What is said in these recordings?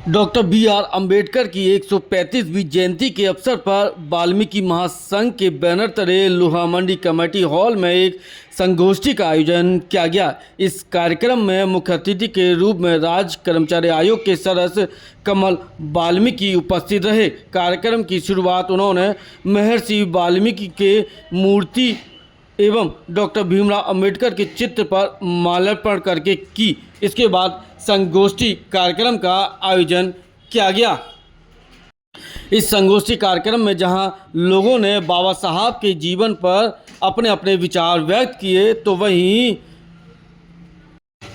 Doctor B R. Ambedkar की 135वीं जयंती के अवसर पर वाल्मीकि महासंघ के बैनर तले लोहा मंडी कमेटी हॉल में एक संगोष्ठी का आयोजन किया गया। इस कार्यक्रम में मुख्य अतिथि के रूप में राज्य कर्मचारी आयोग के सदस्य कमल वाल्मीकि उपस्थित रहे। कार्यक्रम की शुरुआत उन्होंने महर्षि वाल्मीकि के मूर्ति एवं डॉक्टर भीमराव अंबेडकर के चित्र पर माल्यार्पण करके की। इसके बाद संगोष्ठी कार्यक्रम का आयोजन किया गया। इस संगोष्ठी कार्यक्रम में जहां लोगों ने बाबा साहब के जीवन पर अपने अपने विचार व्यक्त किए, तो वहीं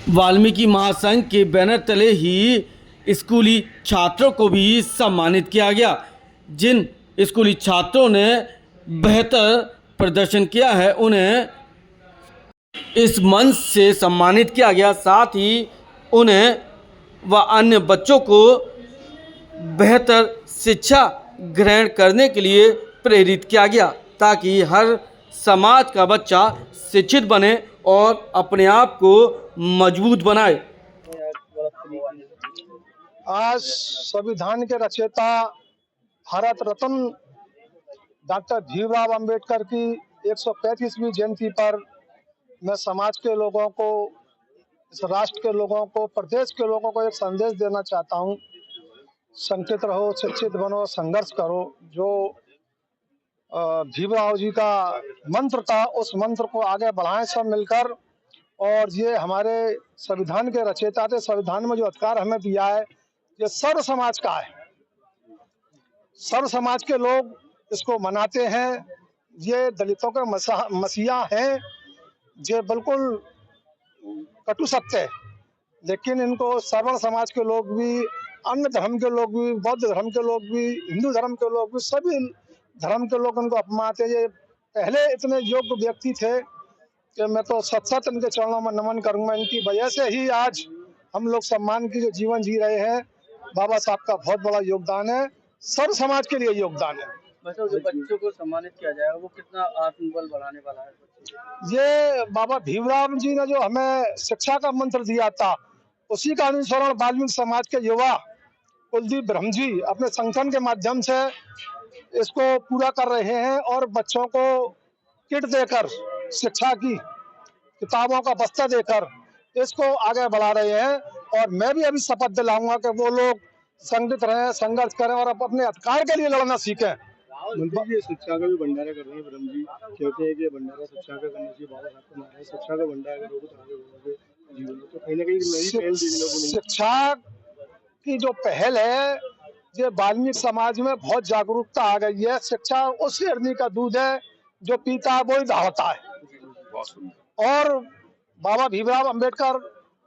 वाल्मीकि महासंघ के बैनर तले ही स्कूली छात्रों को भी सम्मानित किया गया। जिन स्कूली छात्रों ने बेहतर प्रदर्शन किया है, उन्हें इस मंच से सम्मानित किया गया। साथ ही उन्हें व अन्य बच्चों को बेहतर शिक्षा ग्रहण करने के लिए प्रेरित किया गया, ताकि हर समाज का बच्चा शिक्षित बने और अपने आप को मजबूत बनाए। आज संविधान के रचयिता भारत रत्न डॉक्टर भीमराव अंबेडकर की 135वीं जयंती पर मैं समाज के लोगों को, इस राष्ट्र के लोगों को, प्रदेश के लोगों को एक संदेश देना चाहता हूं। संकित रहो, शिक्षित बनो, संघर्ष करो। जो भीमराव जी का मंत्र था, उस मंत्र को आगे बढ़ाएं सब मिलकर। और ये हमारे संविधान के रचयिता थे। संविधान में जो अधिकार हमें दिया है, ये सर्व समाज का है। सर्व समाज के लोग इसको मनाते हैं। ये दलितों के मसीहा हैं। ये बिल्कुल कटु सत्य है, लेकिन इनको सर्व समाज के लोग भी, अन्य धर्म के लोग भी, बौद्ध धर्म के लोग भी, हिंदू धर्म के लोग भी, सभी धर्म के लोग इनको अपमानते हैं। ये पहले इतने योग्य व्यक्ति थे कि मैं तो सत इनके चरणों में नमन करूंगा। इनकी वजह से ही आज हम लोग सम्मान की जो जीवन जी रहे हैं। बाबा साहब का बहुत बड़ा योगदान है, सर्व समाज के लिए योगदान है। जो बच्चों को सम्मानित किया जाएगा, वो कितना आत्मबल बढ़ाने वाला है? ये बाबा भीमराव जी ने जो हमें शिक्षा का मंत्र दिया था, उसी का अनुसरण वाल्मीकि समाज के युवा कुलदीप ब्रह्म जी अपने संगठन के माध्यम से इसको पूरा कर रहे हैं और बच्चों को किट देकर, शिक्षा की किताबों का बस्ता देकर इसको आगे बढ़ा रहे हैं। और मैं भी अभी शपथ दिलाऊंगा कि वो लोग संगठित रहें, संघर्ष करें और अपने अधिकार के लिए लड़ना सीखें। मंत्री जी शिक्षा का भी भंडारा कर रहे हैं। ब्रह्म जी कहते हैं कि भंडारा शिक्षा का करना चाहिए। बाबा साहब का नारा है, शिक्षा का भंडारा अगर होगा तो आगे बढ़ोगे जीवन में। तो कहीं ना कहीं नई पहल देखने को मिली। शिक्षा की जो पहल है, ये वाल्मीकि समाज में बहुत जागरूकता आ गई है। शिक्षा उस हिरनी का दूध है जो पीता है वो ही दहाड़ता है। और बाबा भीमराव अंबेडकर,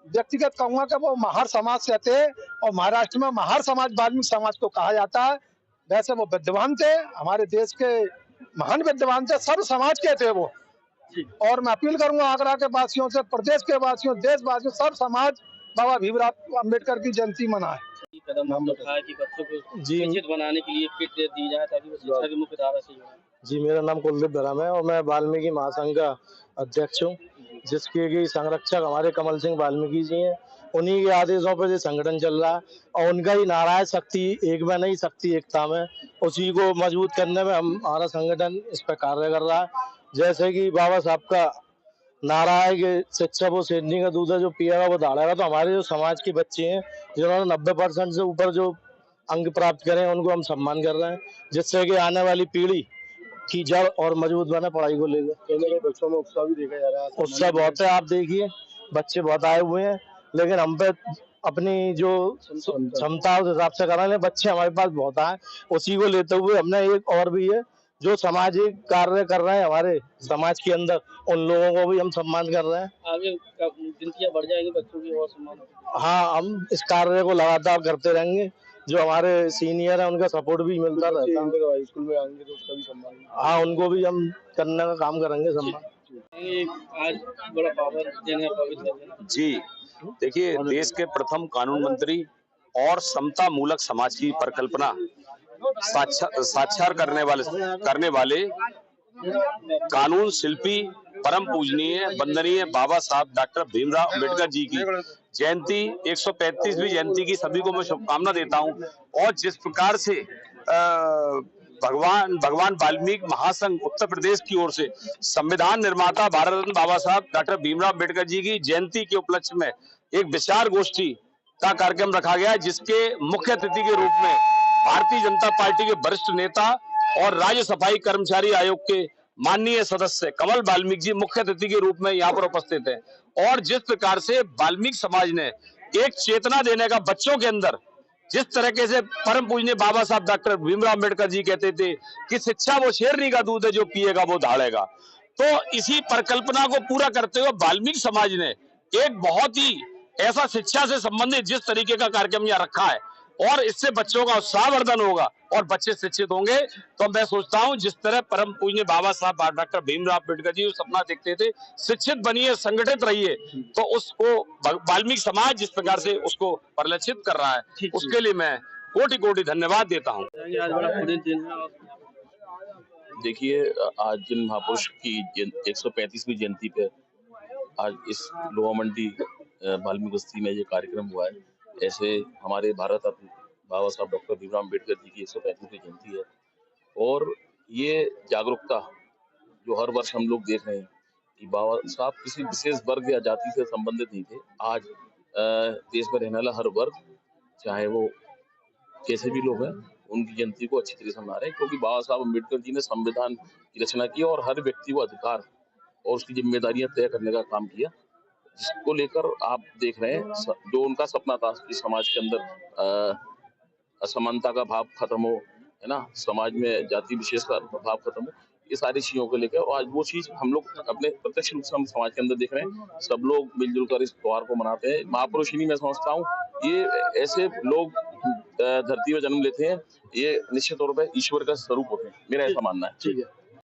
व्यक्तिगत कहूंगा कि वो महार समाज से थे, और महाराष्ट्र में महार समाज वाल्मीकि समाज को कहा जाता है। वैसे वो विद्वान थे, हमारे देश के महान विद्वान थे, सर्व समाज के थे वो। और मैं अपील करूंगा आगरा के वासियों से, प्रदेश के वासियों, देशवासियों, सब समाज बाबा भीमराव अंबेडकर की जयंती मनाए। कदम उठा है कि बच्चों को शिक्षित बनाने के लिए किट दी जाए, ताकि वो शिक्षा की मुख्य धारा से जुड़े। जी, मेरा नाम कुलदीप ब्रह्म है और मैं वाल्मीकि महासंघ का अध्यक्ष हूँ, जिसके की संरक्षक हमारे कमल सिंह वाल्मीकि जी हैं। उन्हीं के आदेशों पर ये संगठन चल रहा है और उनका ही नारा है, शक्ति एक में नहीं, शक्ति एकता में। उसी को मजबूत करने में हमारा संगठन इस पर कार्य कर रहा है। जैसे कि बाबा साहब का नारा है कि शिक्षा वो शेरनी का दूध है, जो पिएगा वो दहाड़ेगा। तो हमारे जो समाज के बच्चे हैं, जिन्होंने 90% से ऊपर जो अंक प्राप्त करे हैं, उनको हम सम्मान कर रहे हैं, जिससे कि आने वाली पीढ़ी की जड़ और मजबूत बने पढ़ाई को लेकर। बच्चों में उत्साह भी देखा जा रहा है। उत्साह बहुत है, आप देखिए बच्चे बहुत आए हुए हैं, लेकिन हम पे अपनी जो क्षमता उस हिसाब से कर रहे हैं। बच्चे हमारे पास बहुत आए, उसी को लेते हुए हमने एक और भी है जो सामाजिक कार्य कर रहे हैं हमारे समाज के अंदर, उन लोगों को भी हम सम्मान कर रहे हैं। आगे गिनतियां बढ़ जाएंगी बच्चों की और सम्मान। हाँ, हम इस कार्य को लगातार करते रहेंगे। जो हमारे सीनियर है उनका सपोर्ट भी मिलता रहता है। स्कूल में आएंगे तो उसका भी सम्मान। हाँ, उनको भी हम करने का काम करेंगे सम्मान। आज बड़ा पावन दिन है, पवित्र दिन। जी देखिए, देश के प्रथम कानून मंत्री और समता मूलक समाज की परिकल्पना साक्षात्कार करने वाले कानून शिल्पी परम पूजनीय वंदनीय बाबा साहब डॉक्टर भीमराव अम्बेडकर जी की जयंती 135वीं जयंती की सभी को मैं शुभकामना देता हूं। और जिस प्रकार से भगवान वाल्मीकि महासंघ उत्तर प्रदेश की ओर से संविधान निर्माता भारत रत्न बाबा साहब डॉक्टर भीमराव अम्बेडकर जी की जयंती के उपलक्ष्य में एक विचार गोष्ठी का कार्यक्रम रखा गया है, जिसके मुख्य अतिथि के रूप में भारतीय जनता पार्टी के वरिष्ठ नेता और राज्य सफाई कर्मचारी आयोग के माननीय सदस्य कमल वाल्मीकि जी मुख्य अतिथि के रूप में यहाँ पर उपस्थित हैं। और जिस प्रकार से वाल्मीकि समाज ने एक चेतना देने का बच्चों के अंदर, जिस तरीके से परम पूजनीय बाबा साहब डॉक्टर भीमराव अम्बेडकर जी कहते थे कि शिक्षा वो शेरनी का दूध है, जो पिएगा वो दहाड़ेगा, तो इसी परिकल्पना को पूरा करते हुए वाल्मीकि समाज ने एक बहुत ही ऐसा शिक्षा से संबंधित जिस तरीके का कार्यक्रम यहाँ रखा है, और इससे बच्चों का उत्साहवर्धन होगा और बच्चे शिक्षित होंगे। तो मैं सोचता हूं जिस तरह परम पूज्य बाबा साहब डॉक्टर भीमराव अम्बेडकर जी सपना देखते थे, शिक्षित बनिए, संगठित रहिए, तो उसको वाल्मीकि समाज जिस प्रकार से उसको परिलक्षित कर रहा है, उसके लिए मैं कोटि कोटि धन्यवाद देता हूं। देखिए, आज जिन महापुरुष की 135वीं जयंती पे आज इस लोहा मंडी वाल्मीकि बस्ती में ये कार्यक्रम हुआ है। ऐसे हमारे भारत रत्न बाबा साहब डॉक्टर भीमराव अम्बेडकर जी की 135वीं जयंती है, और ये जागरूकता जो हर वर्ष हम लोग देख रहे हैं कि बाबा साहब किसी विशेष वर्ग या जाति से संबंधित नहीं थे। आज देश में रहने वाला हर वर्ग, चाहे वो कैसे भी लोग हैं, उनकी जयंती को अच्छी तरह से मना रहे हैं, क्योंकि बाबा साहब अम्बेडकर जी ने संविधान की रचना की और हर व्यक्ति को अधिकार और उसकी जिम्मेदारियां तय करने का काम किया, जिसको लेकर आप देख रहे हैं जो उनका सपना था कि समाज के अंदर असमानता का भाव खत्म हो, है ना, समाज में जाति विशेष का भाव खत्म हो, ये सारी चीजों को लेकर, और आज वो चीज हम लोग अपने प्रत्यक्ष रूप से हम समाज के अंदर देख रहे हैं। सब लोग मिलजुल कर इस त्योहार को मनाते हैं। महापुरुष ही मैं समझता हूँ ये ऐसे लोग धरती में जन्म लेते हैं, ये निश्चित तौर पर ईश्वर का स्वरूप होते हैं, मेरा ऐसा मानना है। ठीक है।